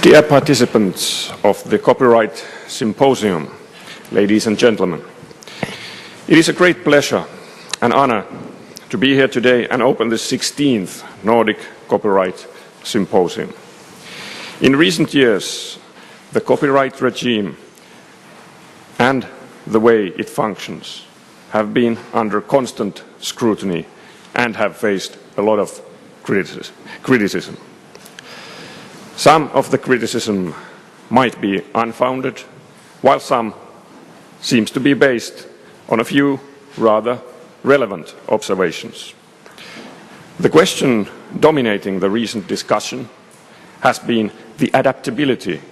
Dear participants of the Copyright Symposium, ladies and gentlemen, it is a great pleasure and honor to be here today and open the 16th Nordic Copyright Symposium. In recent years, the copyright regime and the way it functions have been under constant scrutiny and have faced a lot of criticism. Some of the criticism might be unfounded, while some seems to be based on a few rather relevant observations. The question dominating the recent discussion has been the adaptability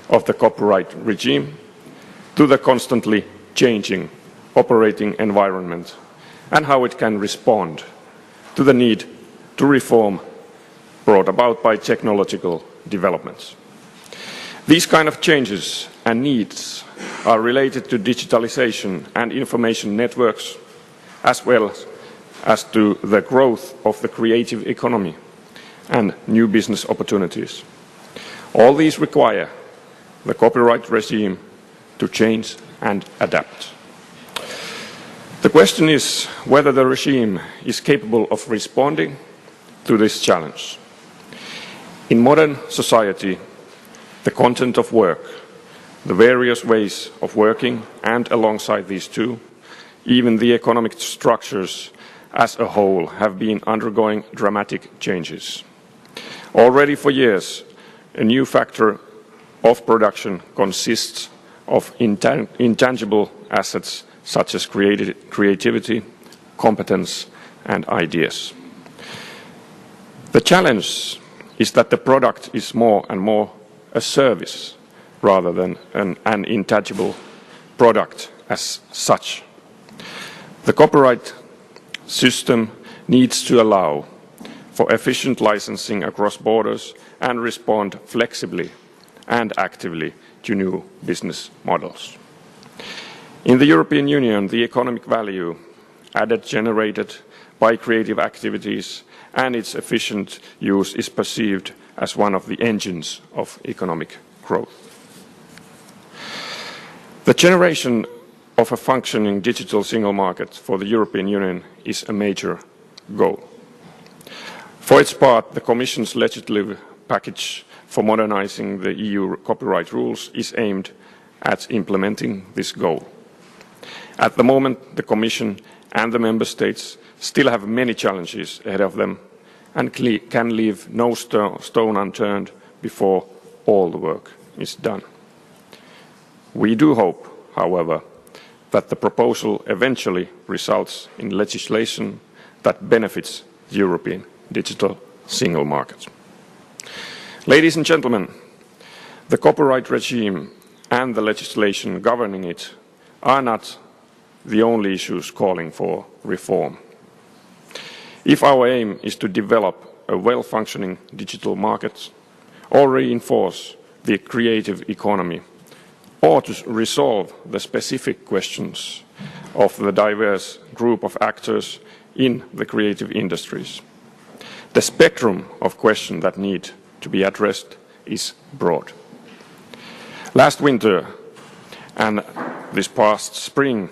of the copyright regime to the constantly changing operating environment and how it can respond to the need to reform brought about by technological developments. These kind of changes and needs are related to digitalization and information networks, as well as to the growth of the creative economy and new business opportunities. All these require the copyright regime to change and adapt. The question is whether the regime is capable of responding to this challenge. In modern society, the content of work, the various ways of working, and alongside these two, even the economic structures as a whole have been undergoing dramatic changes. Already for years, a new factor of production consists of intangible assets such as creativity, competence, and ideas. The challenge is that the product is more and more a service rather than an intangible product as such. The copyright system needs to allow for efficient licensing across borders and respond flexibly and actively to new business models. In the European Union, the economic value added generated by creative activities and its efficient use is perceived as one of the engines of economic growth. The generation of a functioning digital single market for the European Union is a major goal. For its part, the Commission's legislative package for modernizing the EU copyright rules is aimed at implementing this goal. At the moment, the Commission and the Member States still have many challenges ahead of them and can leave no stone unturned before all the work is done. We do hope, however, that the proposal eventually results in legislation that benefits the European digital single market. Ladies and gentlemen, the copyright regime and the legislation governing it are not the only issues calling for reform. If our aim is to develop a well-functioning digital market, or reinforce the creative economy, or to resolve the specific questions of the diverse group of actors in the creative industries, the spectrum of questions that need to be addressed is broad. Last winter and this past spring,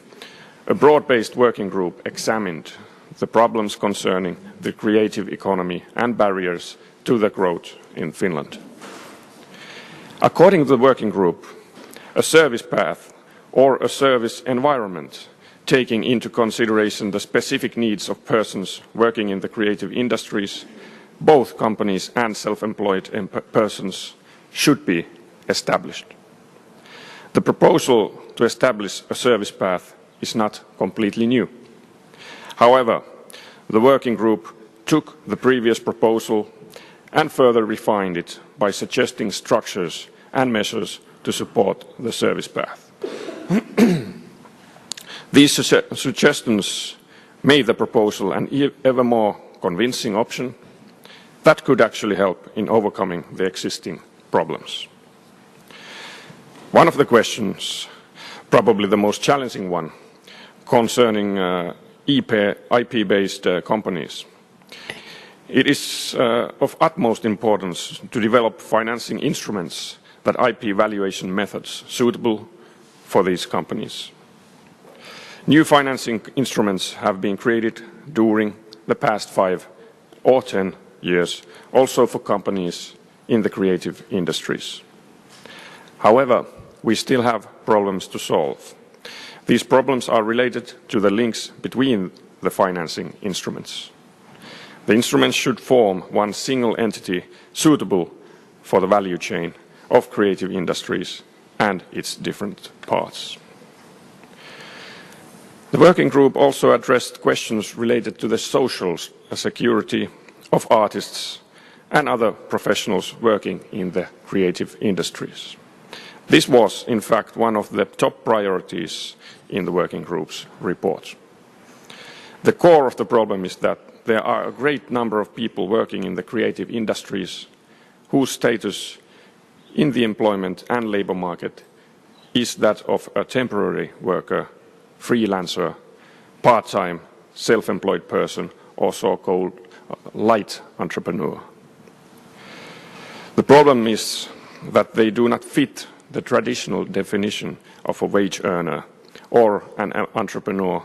a broad-based working group examined the problems concerning the creative economy and barriers to the growth in Finland. According to the working group, a service path or a service environment taking into consideration the specific needs of persons working in the creative industries, both companies and self-employed persons, should be established. The proposal to establish a service path is not completely new. However, the working group took the previous proposal and further refined it by suggesting structures and measures to support the service path. These suggestions made the proposal an ever more convincing option that could actually help in overcoming the existing problems. One of the questions, probably the most challenging one, concerning IP-based companies. It is of utmost importance to develop financing instruments that IP valuation methods suitable for these companies. New financing instruments have been created during the past 5 or 10 years, also for companies in the creative industries. However, we still have problems to solve. These problems are related to the links between the financing instruments. The instruments should form one single entity suitable for the value chain of creative industries and its different parts. The working group also addressed questions related to the social security of artists and other professionals working in the creative industries. This was, in fact, one of the top priorities in the working group's report. The core of the problem is that there are a great number of people working in the creative industries whose status in the employment and labour market is that of a temporary worker, freelancer, part-time, self-employed person, or so-called light entrepreneur. The problem is that they do not fit the traditional definition of a wage earner or an entrepreneur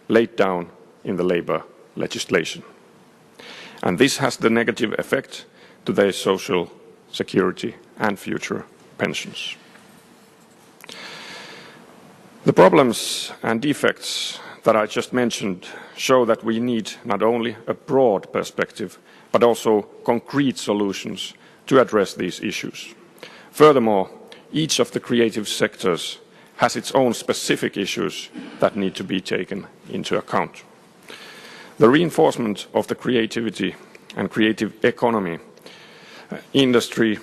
laid down in the labour legislation. And this has the negative effect to their social security and future pensions. The problems and defects that I just mentioned show that we need not only a broad perspective, but also concrete solutions to address these issues. Furthermore, each of the creative sectors has its own specific issues that need to be taken into account. The reinforcement of the creativity and creative economy industry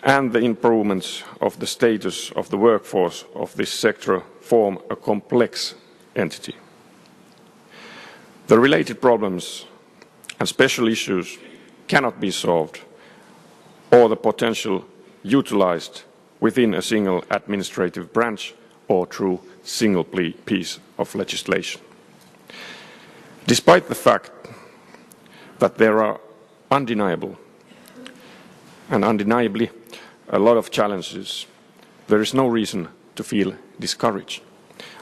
and the improvements of the status of the workforce of this sector form a complex entity. The related problems and special issues cannot be solved or the potential utilized within a single administrative branch or through single piece of legislation. Despite the fact that there are undeniably a lot of challenges, there is no reason to feel discouraged.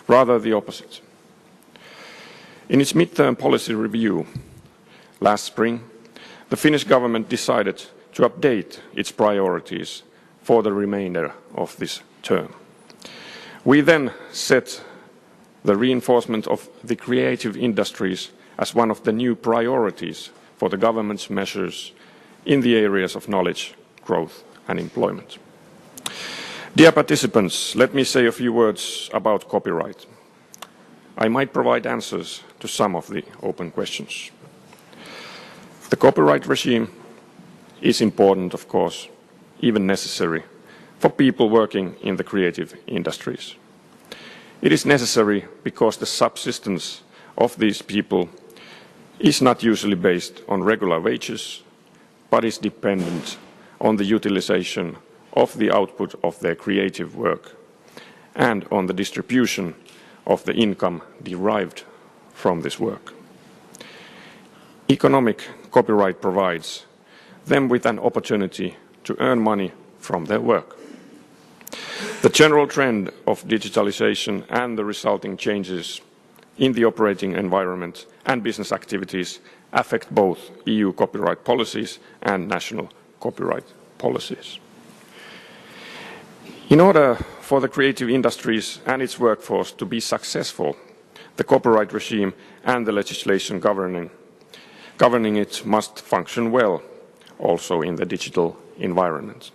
Rather the opposite. In its midterm policy review last spring, the Finnish government decided to update its priorities for the remainder of this term. We then set the reinforcement of the creative industries as one of the new priorities for the government's measures in the areas of knowledge, growth and employment. Dear participants, let me say a few words about copyright. I might provide answers to some of the open questions. The copyright regime is important, of course, even necessary for people working in the creative industries. It is necessary because the subsistence of these people is not usually based on regular wages, but is dependent on the utilization of the output of their creative work and on the distribution of the income derived from this work. Economic copyright provides them with an opportunity to earn money from their work. The general trend of digitalization and the resulting changes in the operating environment and business activities affect both EU copyright policies and national copyright policies. In order for the creative industries and its workforce to be successful, the copyright regime and the legislation governing it must function well, also in the digital environment.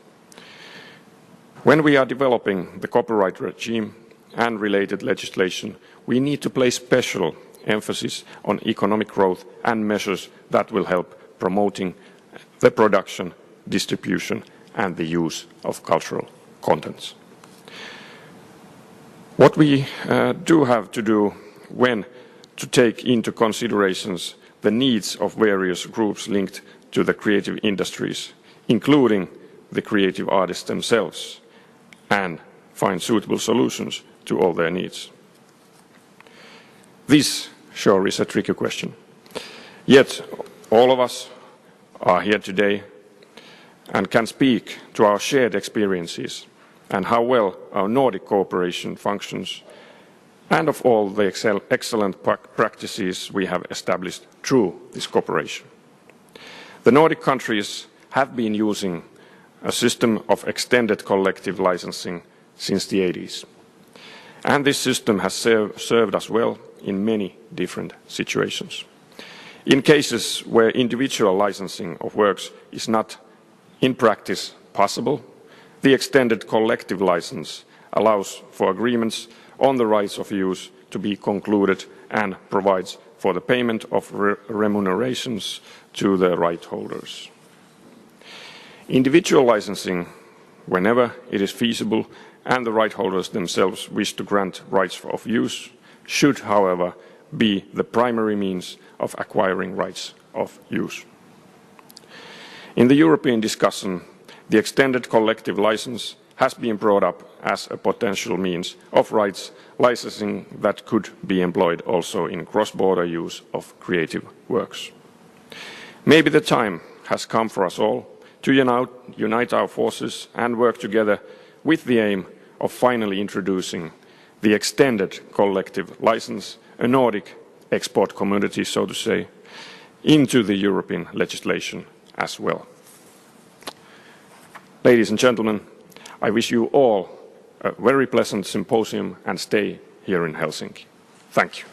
When we are developing the copyright regime and related legislation, we need to place special emphasis on economic growth and measures that will help promoting the production, distribution and the use of cultural contents. What we do have to do when to take into considerations the needs of various groups linked to the creative industries, including the creative artists themselves, and find suitable solutions to all their needs. This sure is a tricky question. Yet all of us are here today and can speak to our shared experiences and how well our Nordic cooperation functions, and of all the excellent practices we have established through this cooperation. The Nordic countries have been using a system of extended collective licensing since the 80s. And this system has served us well in many different situations. In cases where individual licensing of works is not in practice possible, the extended collective license allows for agreements on the rights of use to be concluded and provides for the payment of remunerations to the right holders. Individual licensing, whenever it is feasible and the right holders themselves wish to grant rights of use, should, however, be the primary means of acquiring rights of use. In the European discussion, the extended collective license has been brought up as a potential means of rights licensing that could be employed also in cross-border use of creative works. Maybe the time has come for us all to unite our forces and work together with the aim of finally introducing the extended collective license, a Nordic export community, so to say, into the European legislation as well. Ladies and gentlemen, I wish you all a very pleasant symposium and stay here in Helsinki. Thank you.